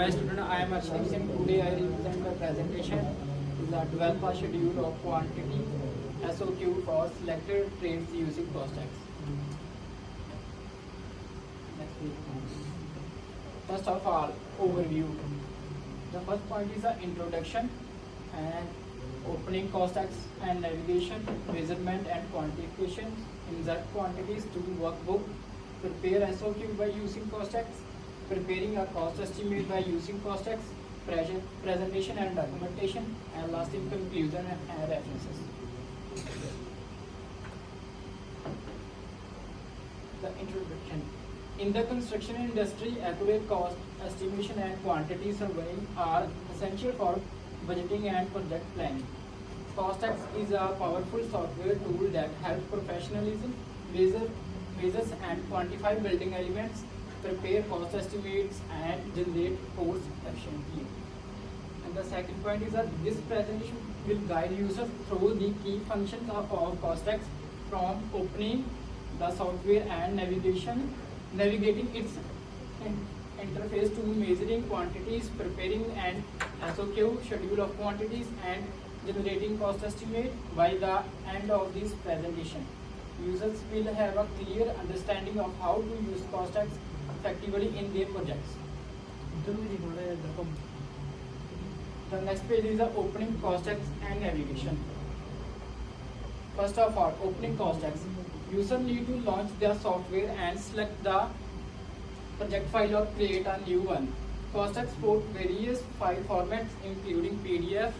Hi student, I am Arshdeep Singh. Today I will present the presentation is a developer schedule of quantity SOQ for selected trades using Costex. First of all, overview. The first point is the introduction and opening Costex and navigation, measurement and quantification, insert quantities to workbook, prepare SOQ by using Costex, preparing a cost estimate by using Costex, presentation and documentation, and last in conclusion and references. The introduction. In the construction industry, accurate cost estimation and quantity surveying are essential for budgeting and project planning. Costex is a powerful software tool that helps professionalism measures and quantify building elements, prepare cost estimates, and generate costs efficiently. And the second point is that this presentation will guide users through the key functions of Costex, from opening the software and navigating its interface to measuring quantities, preparing an SOQ schedule of quantities, and generating cost estimate. By the end of this presentation, users will have a clear understanding of how to use Costex effectively in their projects. The next page is the opening Costex and navigation. First of all, opening Costex. User need to launch their software and select the project file or create a new one. Costex supports various file formats including PDF,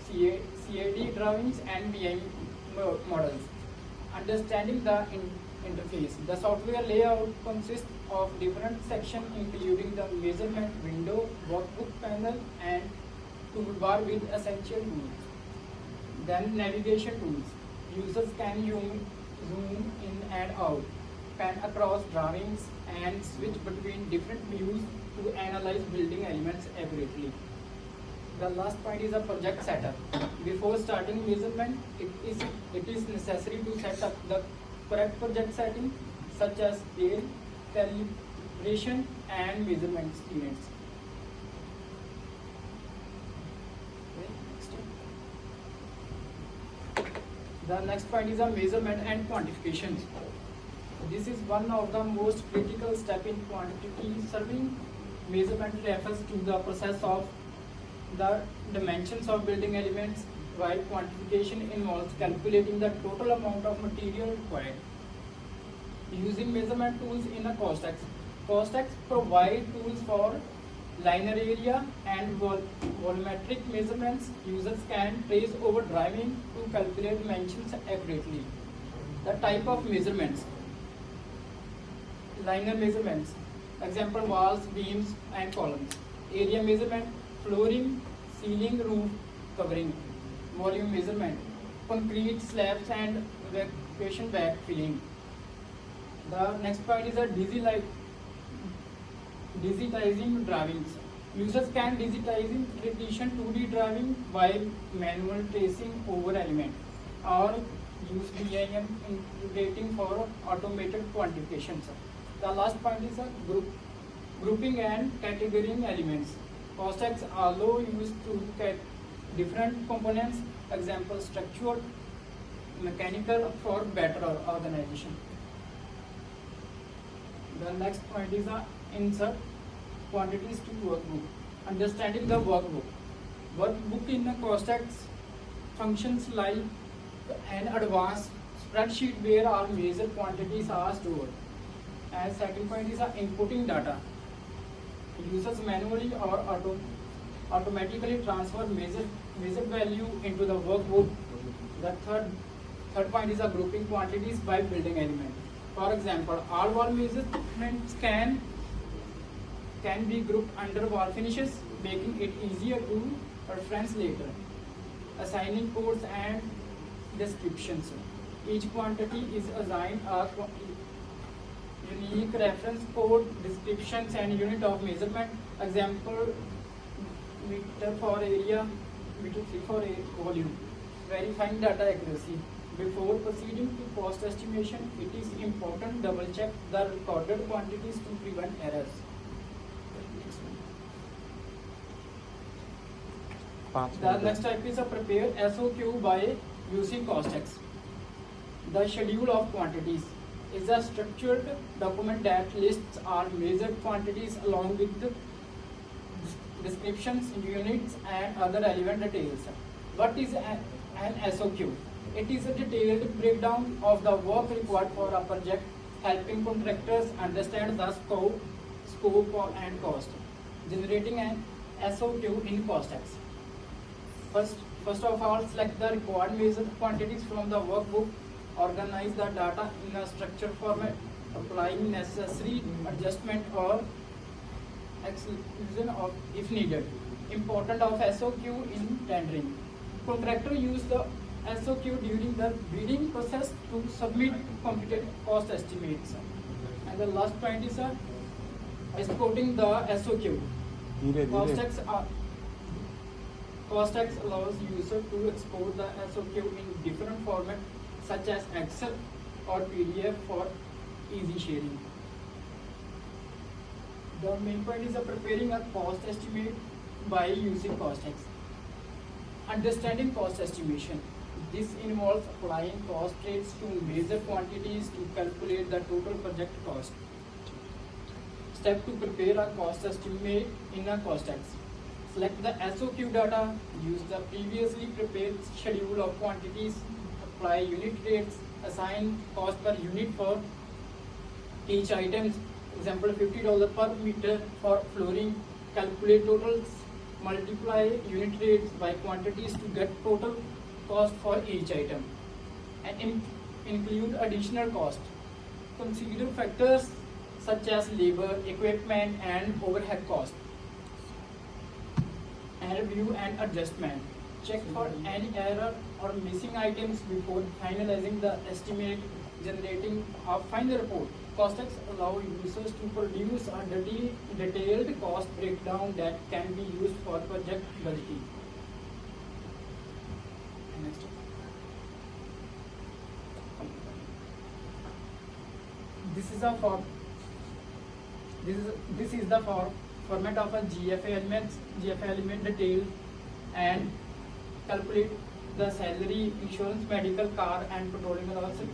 CAD drawings, and BIM models. Understanding the interface. The software layout consists of different sections including the measurement window, workbook panel, and toolbar with essential tools. Then navigation tools. Users can zoom in and out, pan across drawings, and switch between different views to analyze building elements accurately. The last point is a project setup. Before starting measurement, it is necessary to set up the correct project setting, such as scale, calibration, and measurement units. The next point is a measurement and quantification. This is one of the most critical steps in quantity surveying. Measurement refers to the process of the dimensions of building elements, while quantification involves calculating the total amount of material required. Using measurement tools in a Costex. Costex provides tools for linear area and volumetric measurements. Users can trace over drawing to calculate dimensions accurately. The type of measurements. Linear measurements. Example: walls, beams, and columns. Area measurement: flooring, ceiling, roof covering. Volume measurement: concrete slabs and vacuum backfilling. The next point is a digitizing drawings. Users can digitizing traditional 2D drawing while manual tracing over element, or use BIM integrating for automated quantifications. The last point is a grouping and categorizing elements. Costex allow use to get different components, example structural, mechanical, for better organization. The next point is a insert quantities to workbook. Understanding the workbook. Workbook in the Costex functions like an advanced spreadsheet where all major quantities are stored. And second point is inputting data. Users manually or automatically transfer measured value into the workbook. The third point is grouping quantities by building element. For example, all wall measurements can be grouped under wall finishes, making it easier to reference later. Assigning codes and descriptions. Each quantity is assigned a unique reference code, descriptions, and unit of measurement. Example: meter for area, meter for volume. Verifying data accuracy. Before proceeding to cost estimation, it is important double check the recorded quantities to prevent errors. The next type is a prepared SOQ by using COSTEX. The schedule of quantities is a structured document that lists all measured quantities along with the descriptions, units, and other relevant details. What is an SOQ? It is a detailed breakdown of the work required for a project, helping contractors understand the scope and cost. Generating an SOQ in COSTEX. First of all, select the required measured quantities from the workbook. Organize the data in a structured format, applying necessary adjustment or exclusion of if needed. Important of SOQ in tendering. Contractor use the SOQ during the bidding process to submit computed cost estimates. And the last point is exporting the SOQ. COSTEX allows user to export the SOQ in different formats such as Excel or PDF for easy sharing. The main point is preparing a cost estimate by using COSTEX. Understanding cost estimation. This involves applying cost rates to measure quantities to calculate the total project cost. Step to prepare a cost estimate in a COSTEX. Select the SOQ data, use the previously prepared schedule of quantities, apply unit rates, assign cost per unit for each item, example $50 per meter for flooring, calculate totals, multiply unit rates by quantities to get total cost for each item, and include additional cost. Consider factors such as labor, equipment, and overhead cost. And review and adjustment. Check for any error or missing items before finalizing the estimate. Generating a final report. COSTEX allow users to produce a detailed cost breakdown that can be used for project budgeting. Next. This is the format of a GFA element detail and calculate the salary, insurance, medical, car, and petroleum allowances,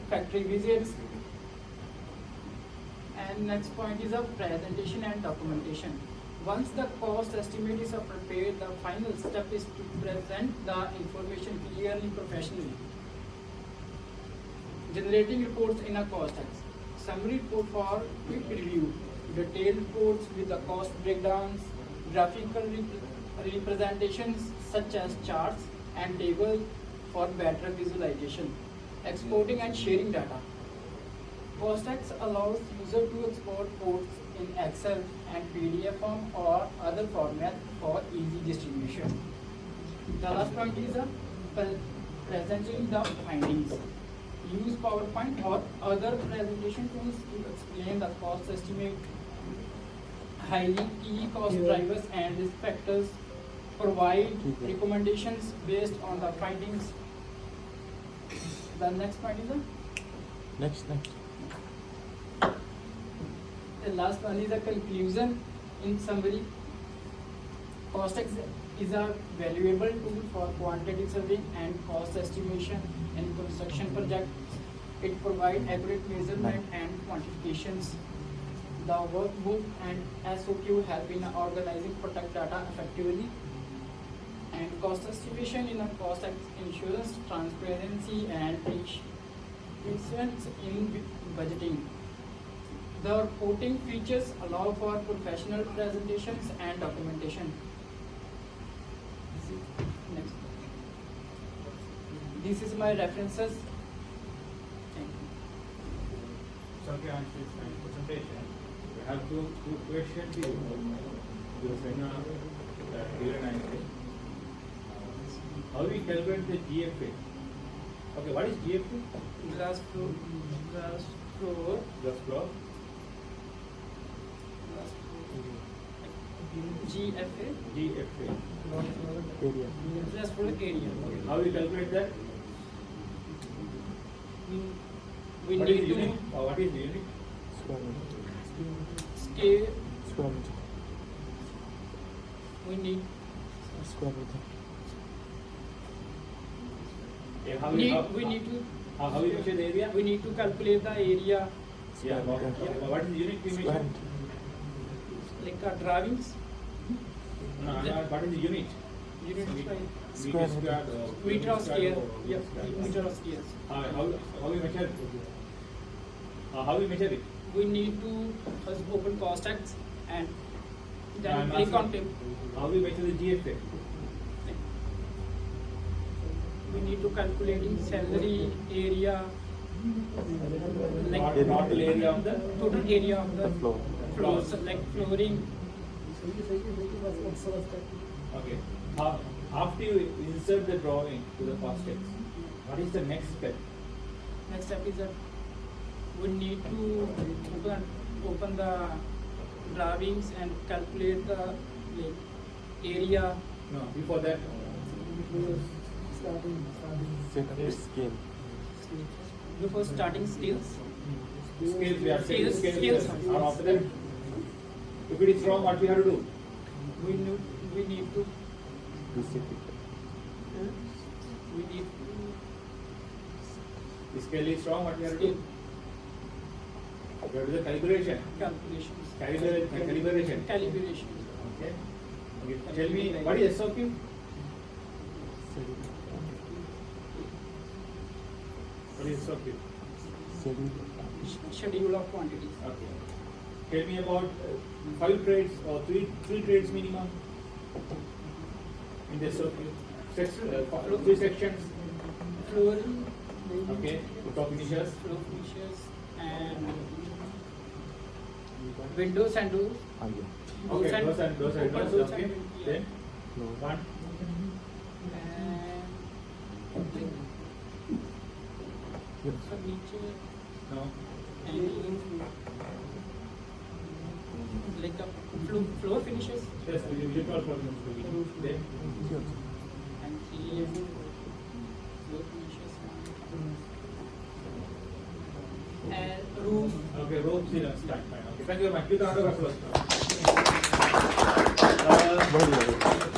factory visits. And next point is a presentation and documentation. Once the cost estimate is prepared, the final step is to present the information clearly, professionally. Generating reports in a COSTEX. Summary report for quick review. Detailed reports with the cost breakdowns, graphical representations such as charts and tables for better visualization. Exporting and sharing data. COSTEX allows user to export reports in Excel and PDF form or other format for easy distribution. The last point is presenting the findings. Use PowerPoint or other presentation tools to explain the cost estimate. Highlight key cost drivers and risk factors. Provide recommendations based on the findings. The next point is Next. the last one is a conclusion. In summary, COSTEX is a valuable tool for quantity surveying and cost estimation in construction projects. It provides accurate measurement and quantifications. The workbook and SOQ help in organizing project data effectively. And cost estimation in a COSTEX ensures transparency and efficiency in budgeting. The reporting features allow for professional presentations and documentation. Next. This is my references. Thank you. So, okay, on this presentation, we have two questions here. How we calculate the GFA? Okay, what is GFA? Glass floor. GFA. Area. Glass floor area. How we calculate that? We What need is to unit? What is unit? Square meter. scale. Square meter. We need Square root. Yeah, how We you, need to how you measure the area? we need to calculate the area Yeah, what is the unit we Square measure? root. like drawings. No, what is the unit? Unit is by Square root. meter of square. Yeah, meter of square. How we measure it? How we measure it? We need to first open cost tax and I'm then click on asking, table. how we measure the GFA? We need to calculating salary area, like Total area of the total area of The floor. floors, like flooring. okay. After you insert the drawing to the cost text, what is the next step? Next step is that we need to open the drawings and calculate the like area. No, before that. Set scale. Before starting skills. Scales we are saying. Scales. And after that, if it is wrong, what we have to do? We need to Reset it. we need The scale is wrong, what we have to scale do? We have to do the calibration. calculations, Calibration. calibration. Okay. Okay. Tell me, what is SOQ? What is SOQ? Schedule of quantities. Okay. Tell me about 5 trades or three trades minimum in the SOQ. 3 sections. Flooring, Okay. Top finishers. floor finishes, and windows and doors. Okay. Doors and Those and open doors. doors Okay. and Then No. one. and furniture No. and like a floor finishes Yes. We will call for them. Then and here floor finishes and roof. okay. Rope sealants. Fine. Okay. Thank you very much. You can order first. Very well.